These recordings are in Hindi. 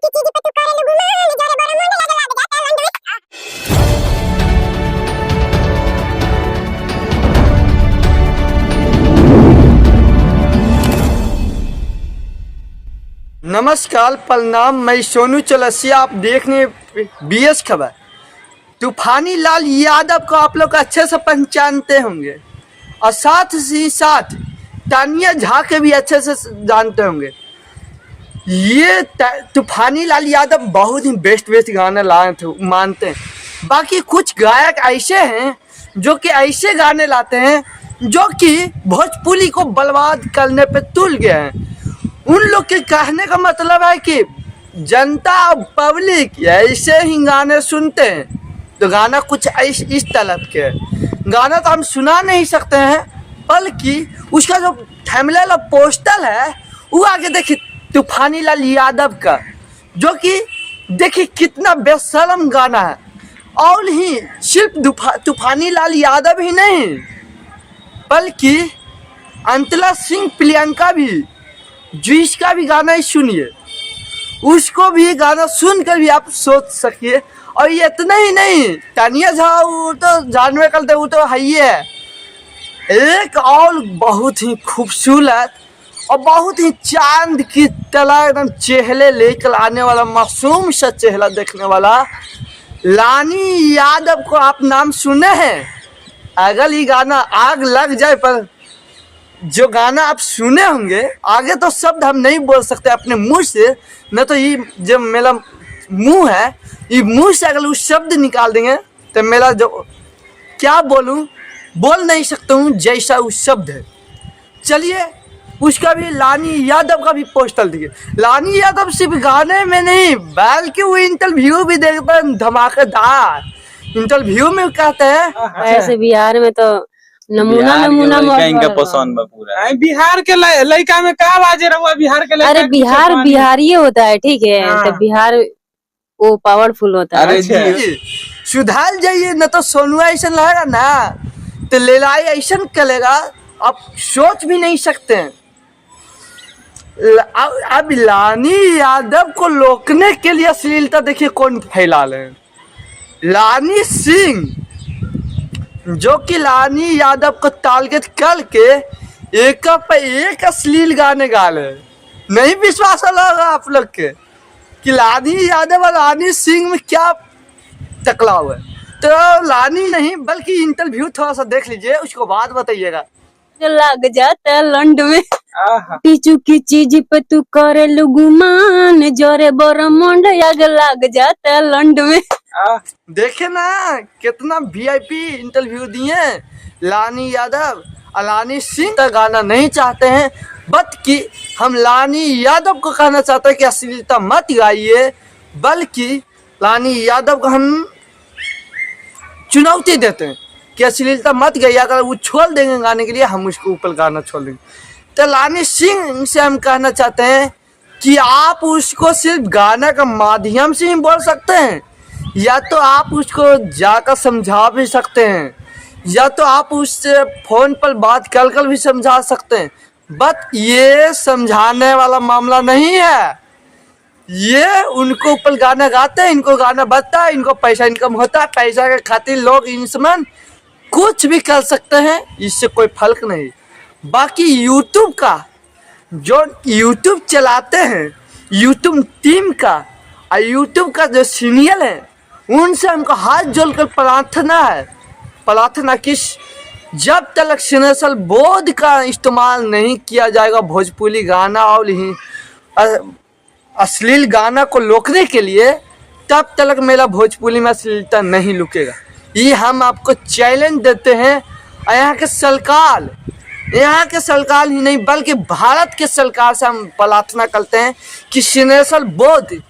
नमस्कार, प्रणाम। मैं सोनू चौरसिया, आप देख रहे हैं बीएस खबर। तूफानी लाल यादव को आप लोग अच्छे से पहचानते होंगे और साथ ही साथ तानिया झा के भी अच्छे से जानते होंगे। ये तूफानी लाल यादव बहुत ही बेस्ट गाने लाए थे, मानते हैं। बाकी कुछ गायक ऐसे हैं जो कि ऐसे गाने लाते हैं जो कि भोजपुरी को बर्बाद करने पे तुल गए हैं। उन लोग के कहने का मतलब है कि जनता और पब्लिक ऐसे ही गाने सुनते हैं तो गाना कुछ इस तरह के गाना तो हम सुना नहीं सकते हैं, बल्कि उसका जो थंबनेल और पोस्टर है वो आगे देखिए तूफानी लाल यादव का, जो कि देखिए कितना बेशर्म गाना है। और ही सिर्फ तूफानी लाल यादव ही नहीं बल्कि अंतला सिंह प्रियंका भी, जिसका भी गाना ही सुनिए, उसको भी गाना सुनकर भी आप सोच सकिए। और ये इतना ही नहीं, तानिया झा वो तो जानवे करते, वो तो है ही है। एक और बहुत ही खूबसूरत और बहुत ही चांद की तरह एकदम चेहरे लेकर आने वाला, मासूम सा चेहरा देखने वाला लानी यादव को आप नाम सुने हैं? अगर ये गाना आग लग जाए पर जो गाना आप सुने होंगे, आगे तो शब्द हम नहीं बोल सकते अपने मुंह से, न तो ये जो मेरा मुंह है, ये मुंह से अगर उस शब्द निकाल देंगे तो मेरा जो क्या बोलूं, बोल नहीं सकता हूँ जैसा उस शब्द है। चलिए उसका भी, लानी यादव का भी पोस्टर दिए। लानी यादव सिर्फ गाने में नहीं बल्कि वो इंटरव्यू भी देखते हैं, धमाकेदार इंटरव्यू में कहते हैं ऐसे बिहार में तो नमूना इनका पसंद बा पूरा। बिहार के लड़का में का बाजे रहुआ? बिहार के अरे बिहार बिहारी होता है, ठीक है। तो बिहार वो पावरफुल होता है। अरे सुधार जाइए, न तो सोनुआ ऐसा रहेगा ना तो लेलाई ऐसा करेगा, आप सोच भी नहीं सकते हैं। अब लानी यादव को रोकने के लिए अश्लीलता देखिए कौन फैला रहे हैं। लानी सिंह, जो कि लानी यादव को टारगेट करके एक पे एक अश्लील गाने गा रहे। नहीं विश्वास होगा आप लोग के कि लानी यादव और लानी सिंह में क्या टकराव है? तो लानी नहीं बल्कि इंटरव्यू थोड़ा सा देख लीजिए, उसको बाद बताइएगा। लग जाता लंड में पीछू की चीज पे तू करे गुमान, जोरे बोरा मुंड आग लग जाता लंड में। देखे ना कितना वीआईपी इंटरव्यू दिए लानी यादव और लानी सिंह का गाना नहीं चाहते हैं, बट कि हम लानी यादव को कहना चाहते हैं कि अश्लीलता मत गाइए, बल्कि लानी यादव को हम चुनौती देते हैं कि अश्लीलता मत गाइए। अगर वो छोड़ देंगे गाने के लिए, हम उसको ऊपर गाना छोड़ देंगे। तो लानी सिंह से हम कहना चाहते हैं कि आप उसको सिर्फ गाना का माध्यम से ही बोल सकते हैं, या तो आप उसको जाकर समझा भी सकते हैं, या तो आप उससे फोन पर बात कर भी समझा सकते हैं। बट ये समझाने वाला मामला नहीं है। ये उनको ऊपर गाना गाते हैं, इनको गाना बजता है, इनको पैसा इनकम होता है। पैसा के खातिर लोग इंसान कुछ भी कर सकते हैं, इससे कोई फर्क नहीं। बाकी यूट्यूब का जो यूट्यूब चलाते हैं, यूट्यूब टीम का और यूट्यूब का जो सीनियर है, उनसे हमको हाथ जोड़कर प्रार्थना किस जब तक सेंसर बोर्ड का इस्तेमाल नहीं किया जाएगा भोजपुरी गाना और ही अश्लील गाना को रोकने के लिए, तब तक मेरा भोजपुरी में अश्लीलता नहीं रुकेगा। ये हम आपको चैलेंज देते हैं। यहाँ के सरकार ही नहीं बल्कि भारत के सरकार से हम प्रार्थना करते हैं कि सेंसर बोर्ड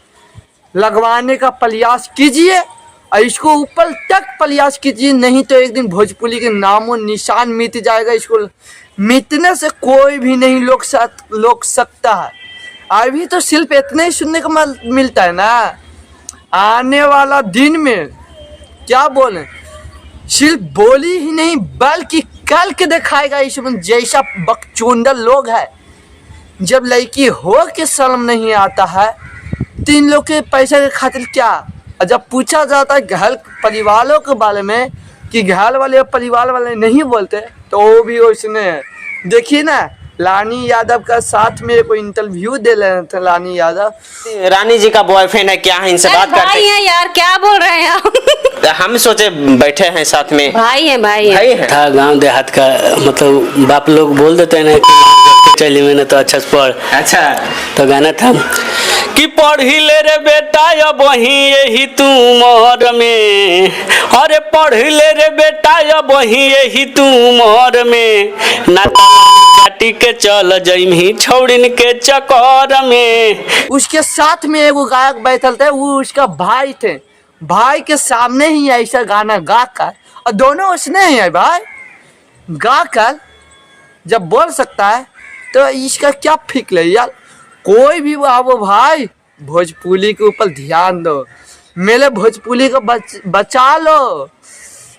लगवाने का प्रयास कीजिए और इसको ऊपर तक प्रयास कीजिए, नहीं तो एक दिन भोजपुरी के नामों निशान मिट जाएगा। इसको मिटने से कोई भी नहीं रोक सकता है। अभी तो सिर्फ इतना ही सुनने को मिलता है ना, आने वाला दिन में क्या बोले, सिर्फ बोली ही नहीं बल्कि कल के दिखाएगा। इसमें जैसा बकचोदर लोग है, जब लड़की हो के शर्म नहीं आता है तीन लोग के पैसे के खातिर क्या। और जब पूछा जाता है घर परिवारों के बारे में कि घर वाले और परिवार वाले नहीं बोलते, तो वो भी उसने देखिए ना, लानी यादव का साथ में कोई इंटरव्यू दे रहे थे। लानी यादव रानी जी का बॉयफ्रेंड है क्या, है इनसे बात भाई करते है यार, क्या बोल रहे हैं आप? हम सोचे बैठे हैं साथ में। भाई है भाई है। था गांव देहात का, मतलब बाप लोग बोल देते हैं ना कि चली मैंने तो अच्छा से पढ़। अच्छा तो गाना था कि पढ़ी ले रे बेटा अब वही यही तू मोर में, अरे पढ़ ले रे बेटा अब वही यही तू मोर में, ना काटी के चल जइमी छौड़िन के चक्कर में। उसके साथ में एगो गायक बैठल थे, वो उसका भाई थे। भाई के सामने ही ऐसा गाना गा कर, और दोनों उसने ही है भाई गा कर जब बोल सकता है, तो इसका क्या फिक्र है यार। कोई भी वो भाई भोजपुरी के ऊपर ध्यान दो, मेरे भोजपुरी को बचा लो।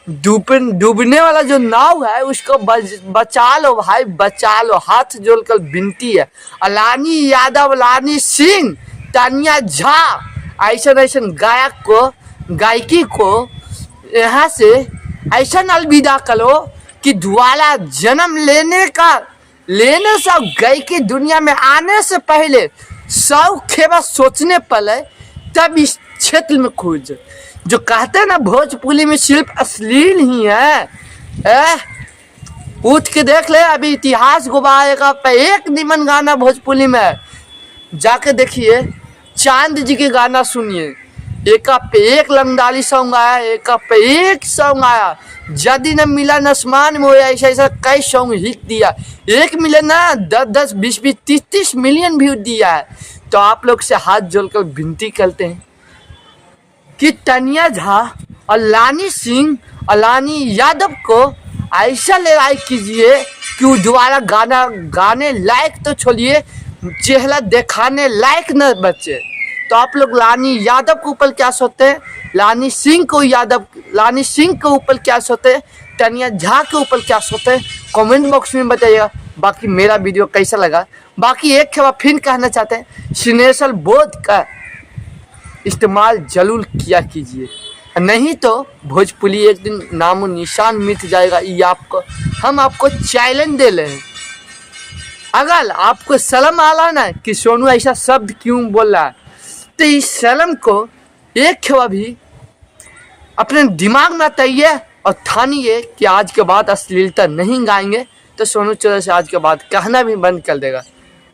डूबने वाला जो नाव है उसको बचा लो भाई, बचा लो। हाथ जोड़कर विनती है। लानी यादव, लानी सिंह, तानिया झा, ऐसा गायक को, गायकी को यहाँ से ऐसा अलविदा करो कि दोबारा जन्म लेने से गायकी दुनिया में आने से पहले 100 खेबा सोचने पड़े, तब इस क्षेत्र में खोज। जो कहते हैं ना भोजपुरी में सिर्फ अश्लील ही है, उठ के देख ले, अभी इतिहास गवाएगा। एक निमन गाना भोजपुरी में जाके देखिए, चांद जी के गाना सुनिए, एक पे एक लंगडाली सॉन्ग आया, एक पे एक सॉन्ग आया। यदि न मिला नस्मान में, ऐसा कई सॉन्ग हिट दिया। एक मिले ना 10-10, 20-20, 30-30 मिलियन व्यू दिया है। तो आप लोग से हाथ जोड़कर विनती करते हैं कि तानिया झा और लानी सिंह और लानी यादव को ऐसा लड़ाई कीजिए कि वो दोबारा गाना गाने लायक तो छोड़िए, चेहरा दिखाने लायक न बचे। तो आप लोग लानी यादव के ऊपर क्या सोचते हैं, लानी सिंह के ऊपर क्या सोचते हैं, तानिया झा के ऊपर क्या सोचते हैं, कमेंट बॉक्स में बताइएगा। बाकी मेरा वीडियो कैसा लगा, बाकी एक बार फिर कहना चाहते हैं, सिनेशल बोध का इस्तेमाल जरूर किया कीजिए, नहीं तो भोजपुरी एक दिन नामो निशान मिट जाएगा। ये हम आपको चैलेंज दे रहे हैं। अगर आपको शर्म आ रहा है ना कि सोनू ऐसा शब्द क्यों बोल रहा है, तो इस शर्म को एक बार भी अपने दिमाग में तैये और ठानिए कि आज के बाद अश्लीलता नहीं गाएंगे, तो सोनू चौरसिया आज के बाद कहना भी बंद कर देगा।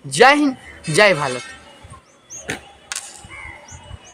जय हिंद, जय भारत।